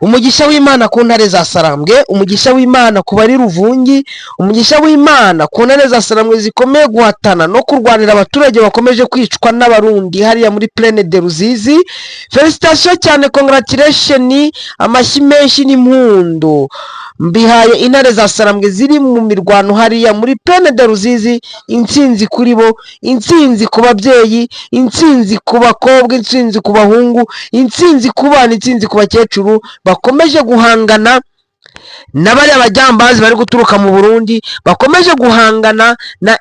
umugisha w'Imana ku ntare za Sarambwe, umugisha w'Imana ku bari Ruvungi, umugisha w'Imana ku ntare za Sarambwe zikomeye guhatana no kurwanira abaturage bakomeje kwicwa n'abarundi hariya muri Plaine de Ruzizi. Felicitation cyane, congratulation, amashyi menshi n'impundu mbihaye intare za Sarambwe ziri mu mirwano hariya muri Plaine de Ruzizi. Intsinzi kuri bo, intsinzi ku babyeyi, intsinzi ku bakobwa, intsinzi ku bahungu, intsinzi ku bana, intsinzi ku bakecuru bakomeje guhangana na bariya bajyambazi bari guturuka mu Burundi, bakomeje guhangana na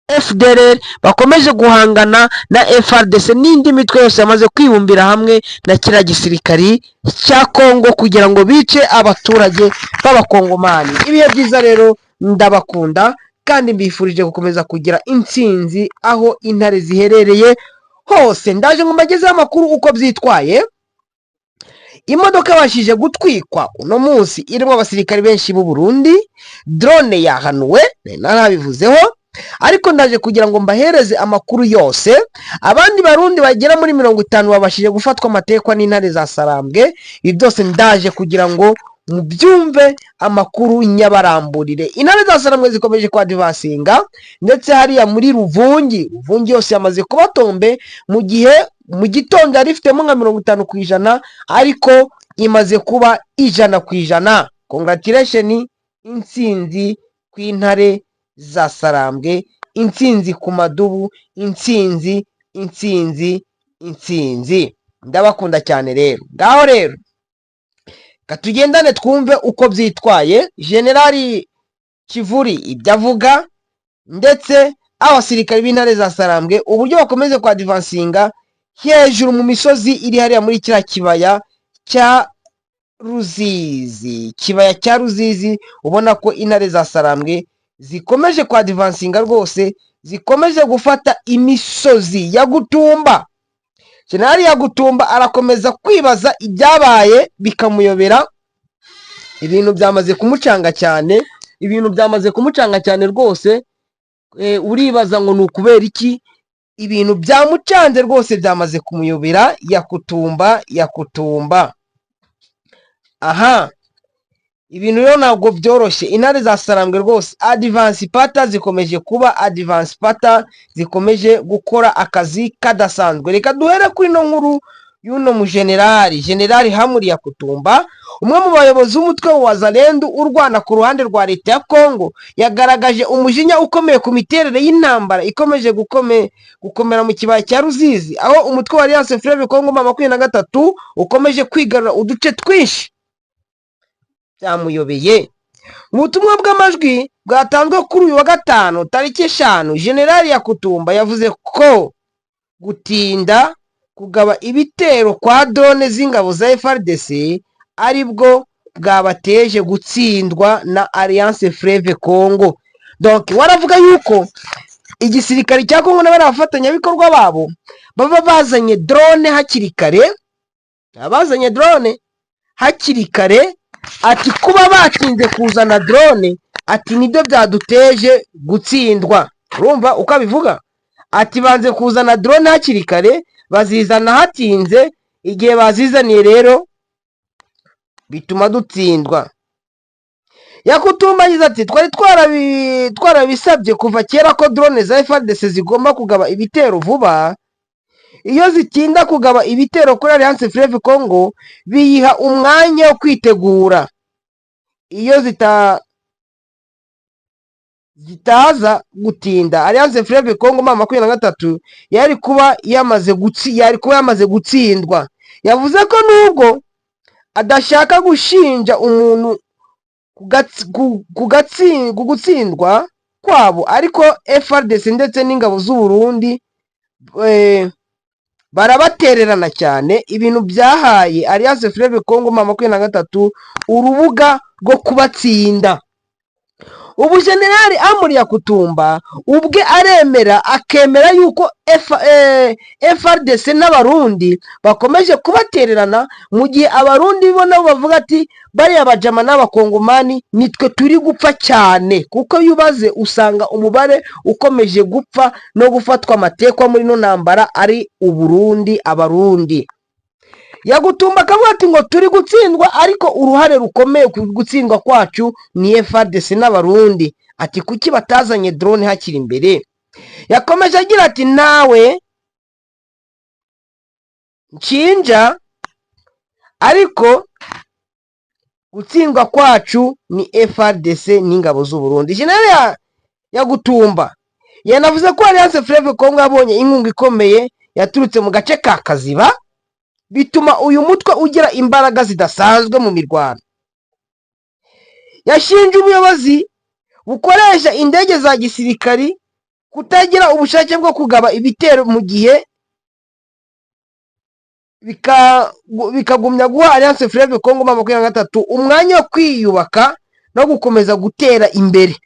FDLR, bakomeje guhangana na FARDC n'indi mitwe yose yamaze kwibumbira hamwe na kiriya gisirikari cya Kongo kugira ngo bice abaturage b'abakongomani. Ibihe byiza rero, ndabakunda kandi mbifurije gukomeza kugira intsinzi aho intare ziherereye hose. Ndaje ngo mbagezeho amakuru uko byitwaye. Imodoka yabashije gutwikwa uno munsi irimo abasirikari benshi b'u Burundi, drone yahanuwe narabivuzeho, ariko ndaje kugira ngo mbahereze amakuru yose. Abandi barundi bagera muri 50 babashije gufatwa amatekwa n'intare za Sarambwe. Ibi byose ndaje kugira ngo mubyumve amakuru nyabaramburire. Intare za Sarambwe zikomeje kwa divasinga ndetse hariya muri Ruvungi yose yamaze kuba tombe, mu gihe mu gitondo yari ifitemo nka 50%, ariko imaze kuba 100%. Congratulation, intsinzi kw'intare za Sarambwe, intsinzi ku madubu, intsinzi. Ndabakunda cyane rero. Ngaho rero katugendane twumve uko byitwaye. Generali Kivuri ibyo avuga, ndetse abasirikari b'intare za Sarambwe uburyo bakomeze kwa divansinga hejuru mu misozi iri hariya muri kiriya kibaya cya Ruzizi. Kibaya cya Ruzizi ubona ko intare za Sarambwe zikomeje kwa divansinga rwose, zikomeje gufata imisozi ya Gutumba. Generali ya Gutumba arakomeza kwibaza ibyabaye bikamuyobera. Ibintu byamaze kumucanga cyane, rwose. Uribaza ngo ni ukubera iki. Ibintu byamucanze rwose, byamaze kumuyobera. Yakutumba. Aha, ibintu rero ntabwo byoroshye. Intare za Sarambwe rwose advance pata zikomeje kuba advance pata, zikomeje gukora akazi kadasanzwe. Reka duhere kuri no nkuru y'uno mu Generali Hamuri Yakutumba, umwe mu bayobozi b'umutwe wa Wazalendo urwana ku ruhande rwa leta ya Kongo. Yagaragaje umujinya ukomeye ku miterere y'intambara ikomeje gukomera mu kibaya cya Ruzizi, aho umutwe wa Alliance Fleuve Congo 23 ukomeje kwigarura uduce twinshi. Byamuyobeye. Mu butumwa bw'amajwi bwatanzwe kuri uyu wa gatanu tariki 5, Generali Yakutumba yavuze ko gutinda kugaba ibitero kwa drone z'ingabo za FARDC aribwo bwabateje gutsindwa na Alliance Fleuve Congo. Donc waravuga yuko igisirikari cya Kongo n'abafatanyabikorwa babo baba bazanye drone hakiri kare, ati kuba batinze kuzana drone, ati nibyo byaduteje gutsindwa. Urumva uko abivuga? Ati banze kuzana drone hakiri kare, bazizana hatinze. Igihe bazizaniye rero bituma dutsindwa. Yakutumba yagize ati twarabisabye kuva kera ko drone za FARDC zigomba kugaba ibitero vuba. Iyo zitinda kugaba ibitero kuri Alliance Fleuve Congo biyiha umwanya wo kwitegura. Iyo zitaza gutinda, Alliance Fleuve Congo 23 yari kuba yamaze gutsindwa. Yavuze ko nubwo adashaka gushinja umuntu gutsindwa kwabo, ariko FARDC ndetse n'ingabo z'u Burundi barabatererana cyane. Ibintu byahaye Alliance Fleuve Congo 23 urubuga rwo kubatsinda. Ubu Generali Hamuri Yakutumba ubwe akemera yuko FARDC n'abarundi bakomeje kubatererana, mu gihe abarundi bo nabo bavuga ati bariya bajama n'abakongomani nitwe turi gupfa cyane, kuko yubaze usanga umubare ukomeje gupfa no gufatwa amatekwa muri no ntambara ari Uburundi, abarundi. Yagutumba akavuga ati ngo turi gutsindwa, ariko uruhare rukomeye ku gutsindwa kwacu ni FARDC n'abarundi. Ati kuki batazanye drone hakiri imbere? Yakomeje agira ati nawe nshinja, ariko gutsindwa kwacu ni FARDC n'ingabo z'u Burundi. General Yagutumba yanavuze ko Alliance Fleuve Congo yabonye inkunga ikomeye yaturutse mu gace ka Kaziba, bituma uyu mutwe ugira imbaraga zidasanzwe mu mirwano. Yashinje ubuyobozi bukoresha indege za gisirikari kutagira ubushake bwo kugaba ibitero mu gihe bikagumya guha Alliance Fleuve Congo 23 umwanya wo kwiyubaka no gukomeza gutera imbere.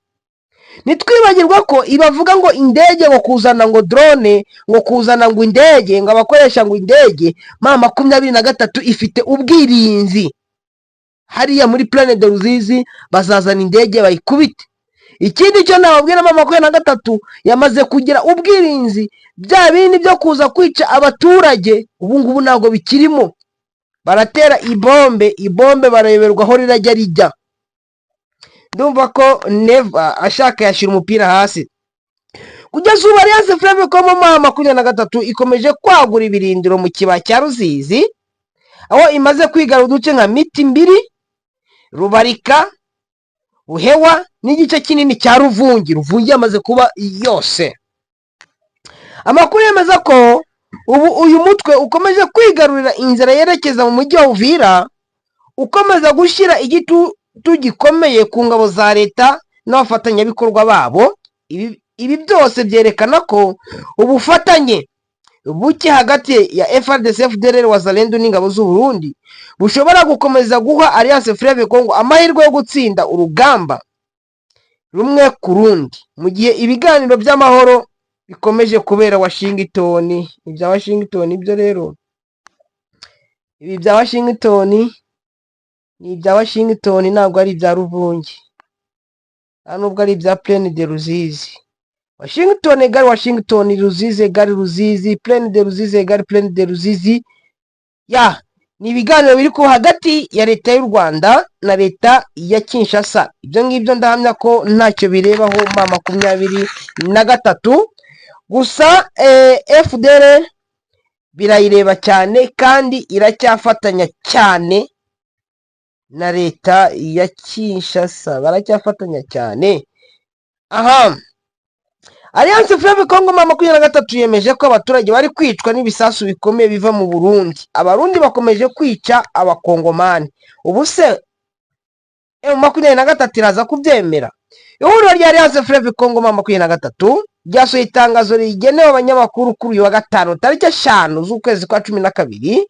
Nitwibagirwa ko ibavuga ngo indege ngo kuzana ngo drone ngo kuzana ngo indege ngo abakoresha ngo indege 23 ifite ubwirinzi. Hariya muri Plaine de Ruzizi bazazana indege bayikubite. Ikindi cyo nababwira 23 yamaze kugira ubwirinzi, bya bindi byo kuza kwica abaturage ubu ngubu ntago bikirimo. Baratera ibombe barayoberwa aho rirajya rijya. Ndumva ko Neva ashaka yashira umupira hasi. Kugeza ubu Alliance Fleuve Congo 23 ikomeje kwagura ibirindiro mu kibaya cya Ruzizi, aho imaze kwigarura uduce nka Mitimbiri, Rubarika, Buhewa n'igice kinini cya Ruvungi. Ruvungi yamaze kuba yose. Amakuru yemeza ko ubu uyu mutwe ukomeje kwigarurira inzira yerekeza mu mujyi wa Uvira, ukomeza gushyira igitutu gikomeye ku ngabo za leta n'abafatanyabikorwa babo. Ibi byose byerekana ko ubufatanye buke hagati ya FARDC, FDLR, Wazalendo n'ingabo z'u Burundi bushobora gukomeza guha Alliance Fleuve Congo amahirwe yo gutsinda urugamba rumwe ku rundi, mu gihe ibiganiro by'amahoro bikomeje kubera Washington. Ibya Washington ibyo rero, ibi bya Washington ni ibya Washington, ntabwo ari ibya Ruvungi, nubwo ari ibya Plaine de Ruzizi. Washington gari Washington, Ruzizi gari Ruzizi, Plaine de Ruzizi gari Plaine de Ruzizi. Ni ibiganiro biri ku hagati ya leta y'u Rwanda na leta ya Kinshasa. Ibyo ngibyo ndahamya ko ntacyo birebaho 23. Gusa FDLR birayireba cyane kandi iracyafatanya cyane na leta ya Kinshasa, baracyafatanya cyane. Alliance Fleuve Congo 23 yemeje ko abaturage bari kwicwa n'ibisasu bikomeye biva mu Burundi. Abarundi bakomeje kwica abakongomani. Ubu se M23 iraza kubyemera? Ihuriro rya Alliance Fleuve Congo 23 ryasohoye itangazo rigenewe abanyamakuru kuri uyu wa gatanu tariki 5 z'ukwezi kwa 12,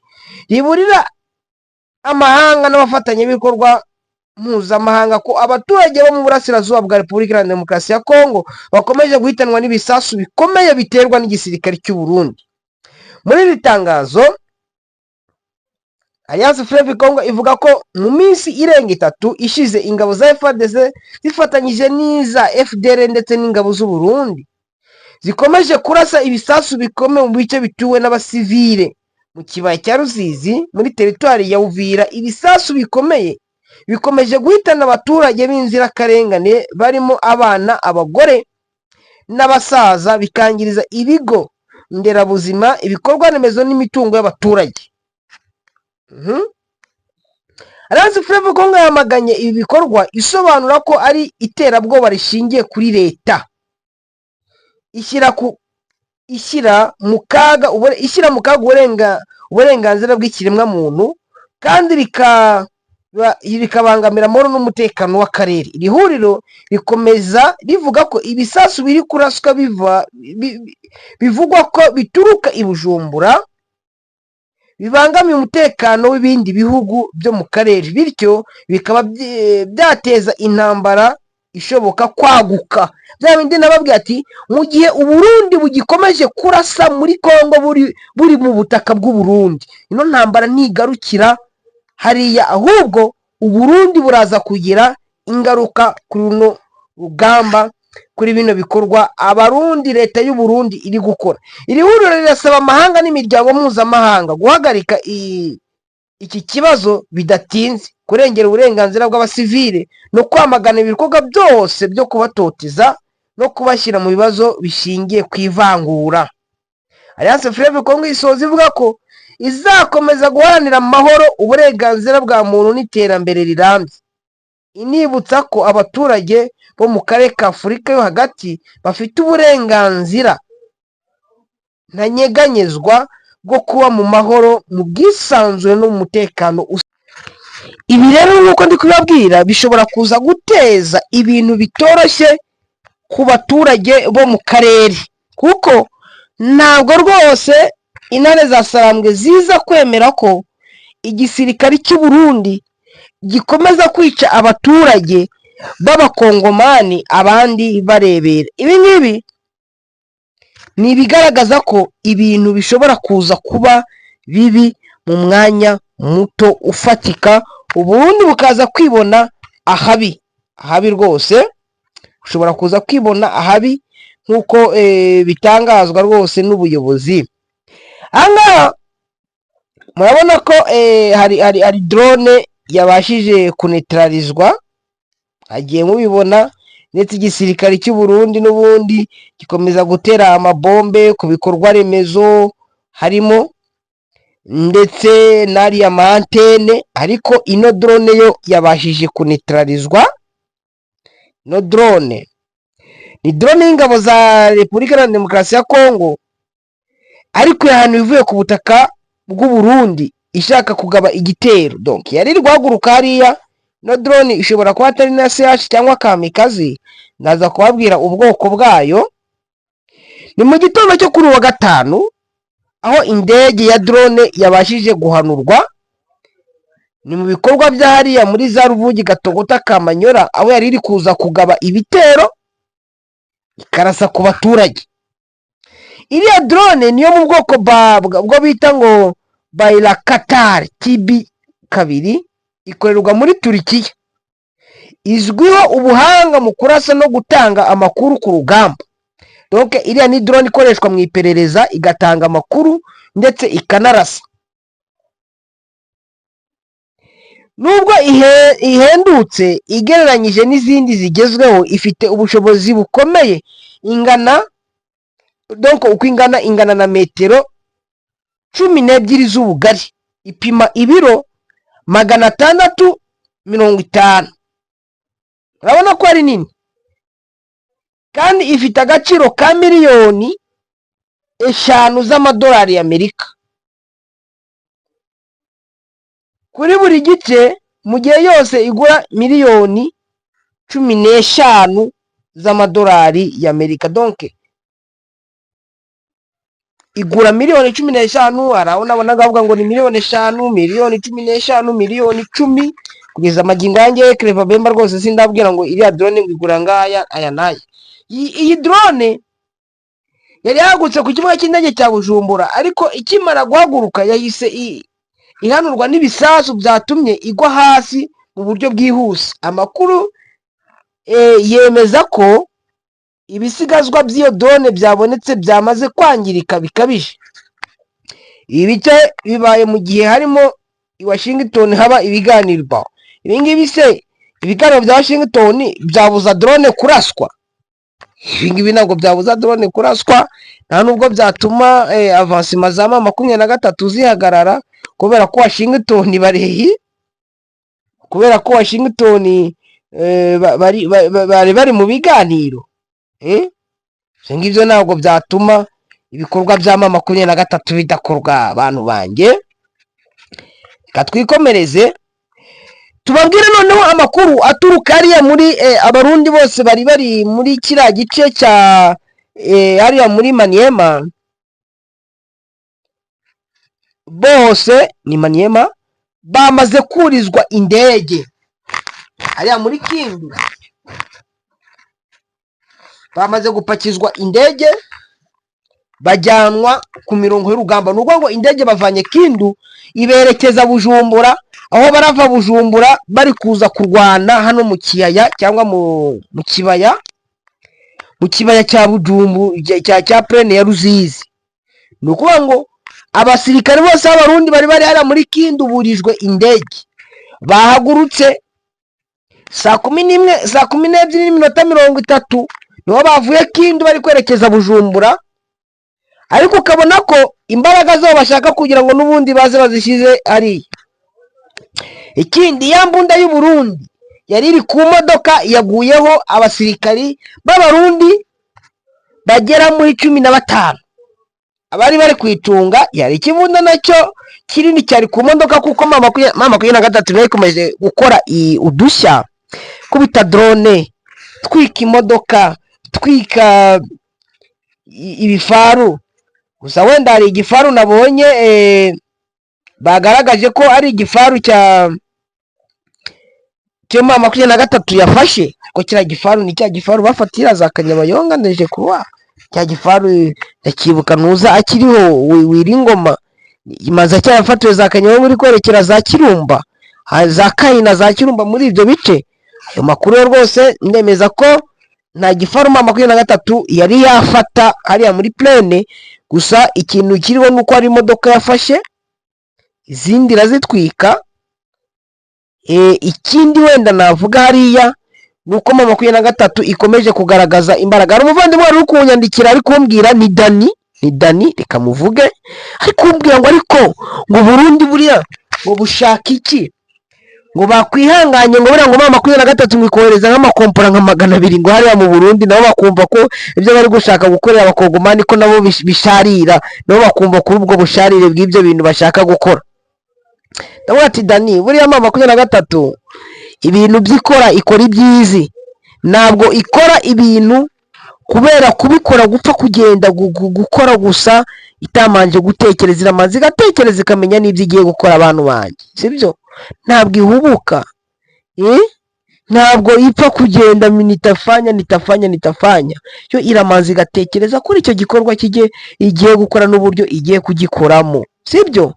riburira amahanga n'abafatanyabikorwa mpuzamahanga ko abaturage bo mu burasirazuba bwa Repubulika Iharanira Demokarasi ya Kongo bakomeje guhitanwa n'ibisasu bikomeye biterwa n'igisirikare cy'u Burundi. Muri iri tangazo Alliance Fleuve Congo ivuga ko mu minsi irenga 3 ishize ingabo za FARDC zifatanyije n'iza FDLR ndetse n'ingabo z'u Burundi zikomeje kurasa ibisasu bikomeye mu bice bituwe n'abasivile mu kibaya cya Ruzizi muri teritwari ya Uvira. Ibisasu bikomeye bikomeje guhitana abaturage b'inzirakarengane barimo abana, abagore n'abasaza, bikangiriza ibigo nderabuzima, ibikorwa remezo n'imitungo y'abaturage. Alliance Fleuve Congo yamaganye ibi bikorwa isobanura ko ari iterabwoba rishingiye kuri leta, ishyira mu kaga uburenganzira bw'ikiremwa muntu kandi rikabangamira amahoro n'umutekano w'akarere. Iri huriro rikomeza rivuga ko ibisasu biri kuraswa bivugwa ko bituruka i Bujumbura bibangamiye umutekano w'ibindi bihugu byo mu karere, bityo bikaba byateza intambara ishoboka kwaguka. Bya bindi nababwiye ati mu gihe Uburundi bugikomeje kurasa muri Kongo buri mu butaka bw'u Burundi, ino ntambara ntigarukira hariya, ahubwo Uburundi buraza kugira ingaruka kuri runo rugamba, kuri bino bikorwa abarundi leta y'u Burundi iri gukora. Iri huriro rirasaba amahanga n'imiryango mpuzamahanga guhagarika iki kibazo bidatinze, kurengera uburenganzira bw'abasivile no kwamagana ibikorwa byose byo kubatoteza no kubashyira mu bibazo bishingiye ku ivangura. Alliance Fleuve Congo isoza ivuga ko izakomeza guharanira amahoro, uburenganzira bwa muntu n'iterambere rirambye, inibutsa ko abaturage bo mu karere ka Afurika yo hagati bafite uburenganzira ntanyeganyezwa bwo kuba mu mahoro, mu bwisanzure no mu mutekano. Ibi rero nk'uko ndi kubabwira bishobora kuza guteza ibintu bitoroshye ku baturage bo mu karere, kuko ntabwo rwose intare za Sarambwe ziza kwemera ko igisirikare cy'u Burundi gikomeza kwica abaturage b'abakongomani abandi barebera. Ibi ngibi ni ibigaragaza ko ibintu bishobora kuza kuba bibi mu mwanya muto ufatika, ubundi bukaza kwibona ahabi rwose, ushobora kuza kwibona ahabi nk'uko bitangazwa rwose n'ubuyobozi. Ahangaha murabona ko hari drone yabashije kunetralizwa, hagiye mubibona, ndetse igisirikare cy'u Burundi n'ubundi gikomeza gutera amabombe ku bikorwa remezo harimo ndetse n'ariya mantene, ariko ino drone yo yabashije kunetralizwa. No drone ni drone y'ingabo za Repubulika Iharanira Demokarasi ya Kongo, ariko ahantu ivuye ku butaka bw'u Burundi ishaka kugaba igitero. Donc yari iri guhaguruka hariya. No drone ishobora kuba atari na CH cyangwa kamikazi, naza kubabwira ubwoko bwayo. Ni mu gitondo cyo kuri wa gatanu aho indege ya drone yabashije guhanurwa, ni mu bikorwa bya hariya muri za Ruvugi, Gatogota, Kamanyora, aho yari iri kuza kugaba ibitero ikarasa ku baturage. Iriya drone niyo mu bwoko bwo bita ngo Bayraktar TB2, ikorerwa muri Turikiya, izwiho ubuhanga mu kurasa no gutanga amakuru ku rugamba. Donc iriya ni drone ikoreshwa mu iperereza, igatanga amakuru ndetse ikanarasa. Nubwo ihendutse igereranyije n'izindi zigezweho, ifite ubushobozi bukomeye, uko ingana na metero 12 z'ubugari, ipima ibiro 650. Urabona ko ari nini, kandi ifite agaciro ka miliyoni 5 z'amadolari y'Amerika kuri buri gice, mu gihe yose igura miliyoni 15 z'amadolari y'Amerika. Donc igura miliyoni 15, arabona gavuga ngo ni miliyoni 5, miliyoni 15, miliyoni 10, kugeza amagingo yanjye Clever Bemba rwose sindabwira ngo iriya drone igura ngaya aya naye. Iyi drone yari yagutse ku kibuga cy'indege cya Bujumbura, ariko ikimara guhaguruka yahise ihanurwa n'ibisasu byatumye igwa hasi mu buryo bwihuse. Amakuru yemeza ko ibisigazwa by'iyo drone byabonetse byamaze kwangirika bikabije. Ibi bice bibaye mu gihe harimo i Washington haba ibiganirwa. Ibi ngibi se ibiganiro bya Washington byabuza drone kuraswa? Ibi ngibi ntabwo byabuza drone kuraswa, nta nubwo byatuma avancement za 23 zihagarara, kubera ko Washington bari mu biganiro. Ngibyo ntabwo byatuma ibikorwa bya 23 bidakorwa. Abantu banjye, katwikomereze tubabwire noneho amakuru aturuka hariya muri abarundi bose bari muri kiriya gice cya hariya muri Maniema. Bose ni Maniema bamaze kurizwa indege hariya muri Kindu, bamaze gupakizwa indege bajyanwa ku mirongo y'urugamba. Nubwo ngo indege bavanye Kindu iberekeza Bujumbura, aho barava Bujumbura bari kuza kurwana hano mu kiyaya cyangwa mu kibaya cya Bujumbu cya Plaine ya Ruzizi. Nukuvuga ngo abasirikare bose b'abarundi bari hariya muri Kindu burijwe indege, bahagurutse saa 12:30 niho bavuye Kindu bari kwerekeza Bujumbura, ariko ukabona ko imbaraga zabo bashaka kugira ngo n'ubundi baze bazishize hariya. Ikindi, ya mbunda y'u Burundi yari iri ku modoka yaguyeho abasirikari b'abarundi bagera muri 15, abari bari kwicunga yari ikibunda nacyo kinini cyari ku modoka, kuko mama 23 nayo ikomeje gukora udushya kubita drone, twika imodoka, twika ibifaru. Gusa wenda hari igifaru nabonye bagaragaje ko ari igifaru cyo mama 23 yafashe, ko kira gifaru ni cya gifaru bafatira za Kanyabayonga, ndeje kuba cya gifaru yakibuka nuza akiriho Wiringoma, imaze cyafatiwe za Kanyabayonga uri kwerekera za Kirumba, za Kaina za Kirumba, muri ibyo bice. Ayo makuru rwose ndemeza ko nta gifaru mama 23 yari yafata hariya muri plane. Gusa ikintu kiriho nuko ari imodoka yafashe, izindi razitwika. Ikindi wenda navuga hariya nuko mama 23 ikomeje kugaragaza imbaraga. Hari umuvandimwe wari kunyandikira ari kumbwira ni Dani reka muvuge, ari kumbwira ngo ariko ngo Burundi buriya ngo bushaka iki, ngo bakwihanganye ngo buriya ngo mama 23 mwikohereza nk'amakompora nka 200 ngo hariya mu Burundi, nabo bakumva ko ibyo bari gushaka gukorera abakongomani ko nabo bisharira, nabo bakumva kuri ubwo busharire bw'ibyo bintu bashaka gukora. Ndavuga ati Dani, buriya mama 23 ibintu byikora ikora ibyizi, ntabwo ikora ibintu kubera kubikora gupfa kugenda gukora gusa itamanje gutekereza, iramanza igatekereza ikamenya n'ibyo igiye gukora abantu banjye, sibyo? Ntabwo ihubuka, ntabwo ipfa kugenda nitafanya yo iramanza igatekereza kuri icyo gikorwa igiye gukora n'uburyo igiye kugikoramo, sibyo?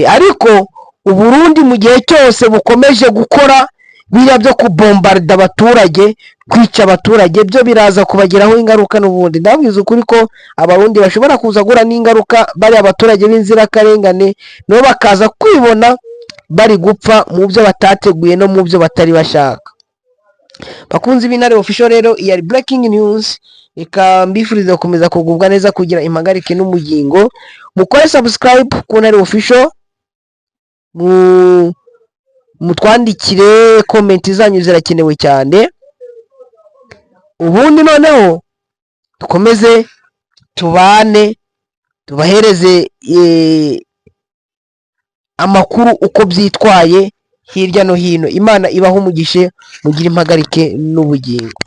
Ariko Uburundi mu gihe cyose bukomeje gukora biriya byo kubombarda abaturage, kwica abaturage, byo biraza kubageraho ingaruka n'ubundi. Ndabwiza ukuri ko abarundi bashobora kuza gura n'ingaruka, bari abaturage b'inzirakarengane nabo bakaza kwibona bari gupfa mu byo batateguye no mu byo batari bashaka. Bakunzi b'Intare Official rero iyi ari breaking news, reka mbifurize gukomeza kugubwa neza, kugira impagarike n'umugingo. Mukore subscribe ku Intare Official, mutwandikire comment zanyu zirakenewe cyane, ubundi noneho dukomeze tubane, tubahereze amakuru uko byitwaye hirya no hino. Imana ibaho umugishe, mugire impagarike n'ubugingo.